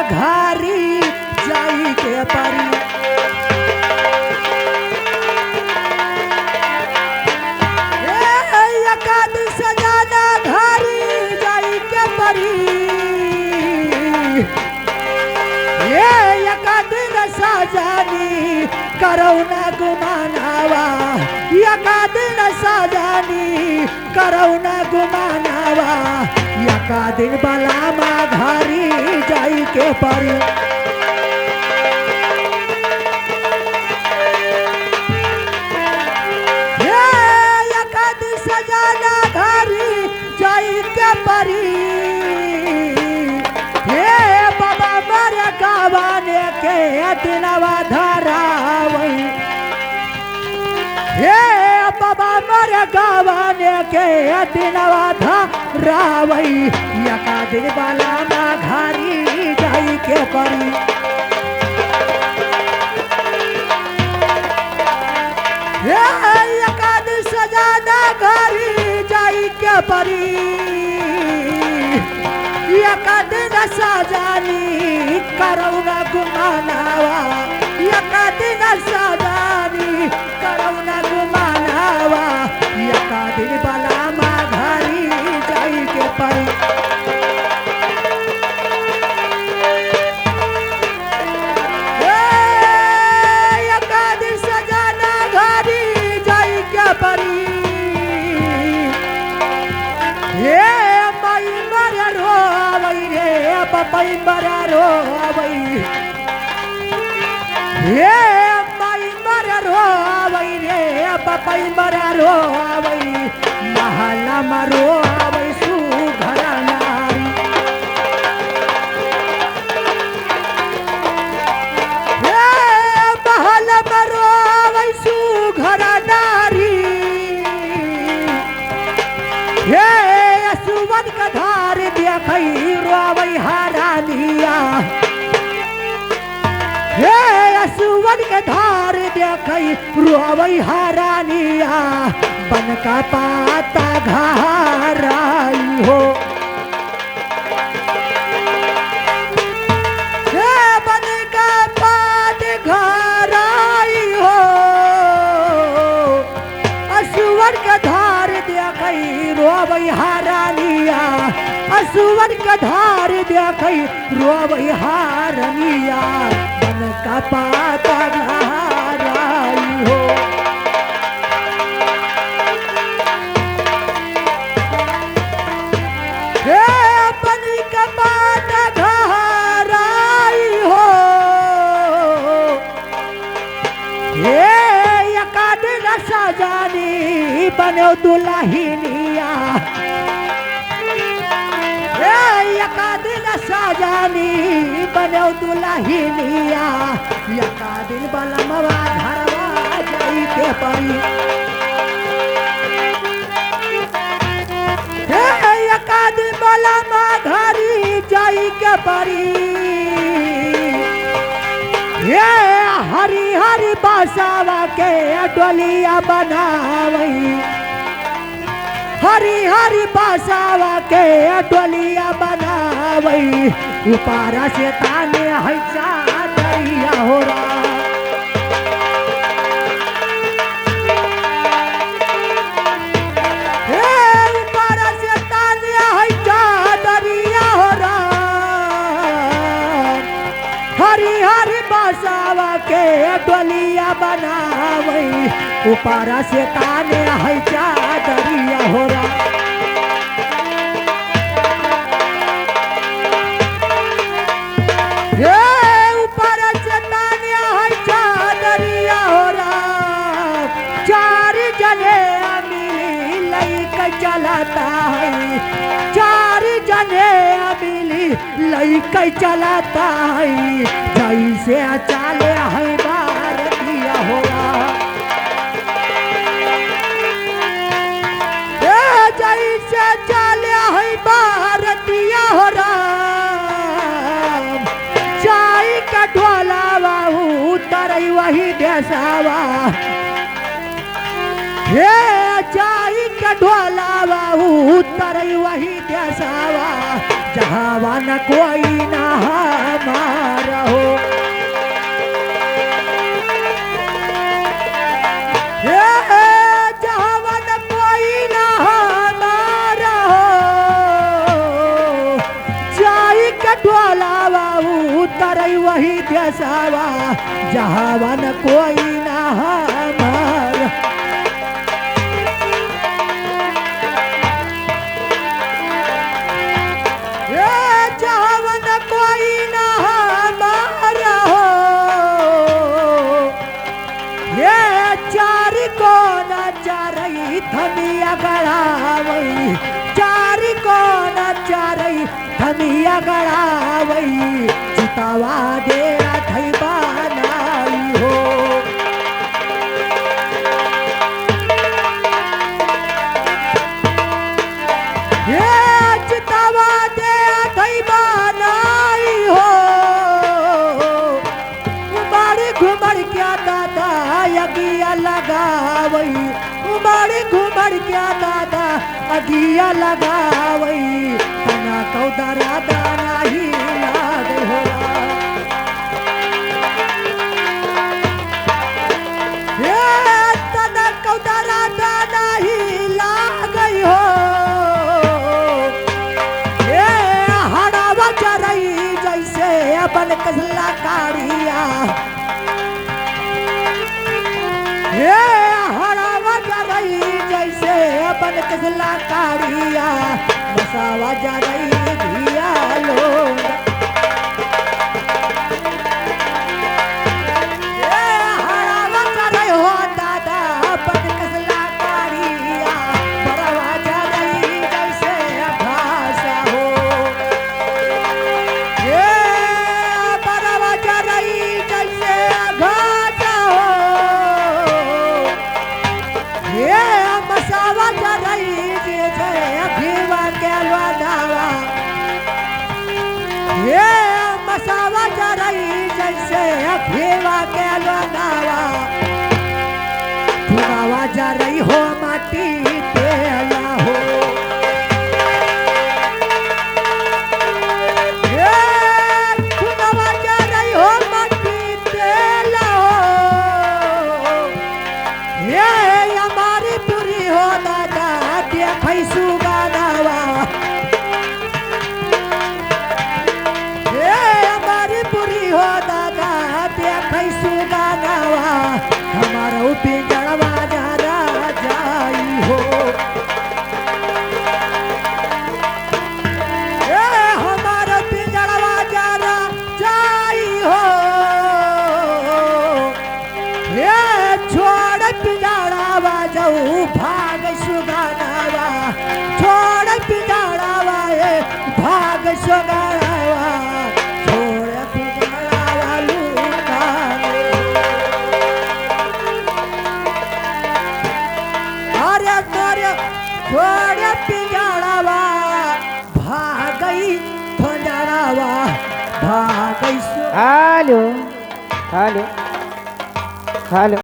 घारी जाई के परी एकाद सजाना घारी जाई के परी एकाद सजानी करौना गुमानावा एकाद सजानी करौना गुमानावा एका दिन बलामा घारी जाई के परी एका दिन सजाना घारी जाई के परी बाबा मर गावाने के दिनवा धरावई बाबा मर गावाने के दिनवा धरावई एका दिन बलामा घारी जाई के परी एका दिन सजाना घारी जाई के परी एका दिन सजानी करौना गुमानावा एका दिन सजानी करौना गुमानावा एका दिन बलामा घारी जाई के परी एका दिन सजाना घारी जाई के परी माई मरा रोवई रे पपई मरा रोवई माई मरा रोवई रे पपई मरा रोवई महला मरो आवई सुघरा नारी महला मरो आवई सुघरा नारी सुवन का धार देखई रोवई हारानिया सुवन का धार देखई रोवई हारानिया बन का पाता घाराई हो बन का पात घाराई हो सुवन का धार देखई रोवई हारानिया सुवन का धार देखई रोवई हारनिया बन का पाता घाराई हो बन का पाता घाराई हो एका दिन सजानी बनो दुल्हनिया एका दिन सजानी बनो दुल्हनिया एका दिन बलमवा घरवा जाई के परी एका दिन बलमा घरी जाई के परी हरी हरी बासावा के डोलिया बनावई हरी हरी बासावा के डोलिया बनावई उपारा से ताने है चादरिया हो रहा उपारा से ताने है चादरिया हो रहा हरी हरी बासावा के डोलिया बनावई उपारा से ताने है चादरिया हो रहा उपारा से ताने है चादरिया हो रहा चार जने मिली लईका चलाता है चार जने मिली लईका चलाता है जैसे चाले है भारतीय हो रहा जैसे चाले है भारतीय हो राम चाय का ढोलावा उतरई वही देसावा हे चाय का ढोलावा उतरई वही देसावा जहावा न कोई ना हम डोलावा उतरई वही देसावा जहावन कोई ना हमार जहावन कोई ना हमार हो ये चार को न चारई थमिया गड़ावई चार को न चारई थमिया गड़ावई चितावा दे थई बनाई हो ये चितावा दे थई बनाई हो उमड़ घुमड़ क्या दादा अगिया लगावई उमड़ घुमड़ क्या दादा अगिया लगावई तना कौदरा दाना ही लाग हो ये तना कौदरा दाना ही लाग हो ये हड़ावा चरई जैसे अपन कसला काढ़िया ये हड़ावा चरई जैसे अपन कसला काढ़िया बसावा चरई धिया लोग ये हड़ावा चरई हो दादा अपन कसला काढ़िया बरवा चरई जैसे घासा हो ये बरवा चरई जैसे घासा हो ये मसावा चरई जैसे अखीवा के लदावा ये मसावा चरई जैसे अखीवा के लदावा धुनावा चरई हो माटी तेला हो ये धुनावा चरई हो माटी तेला हो ये हमारी पूरी हो दादा देखै सुगानावा ये हमारी पूरी हो दादा देखै सुगानावा हमारा पिंजड़वा जरा जाई हो ये हमारा पिंजड़वा जरा जाई हो ये छोड़ पिंजड़ावा जाऊ भाग सुगानावा छोड़ पिंजड़ावा ये भाग सुगानावा छोड़ पिंजड़ावा लुकाने अरे तोरे छोड़ पिंजड़ावा भागई पिंजड़ावा भागई हेलो हेलो हेलो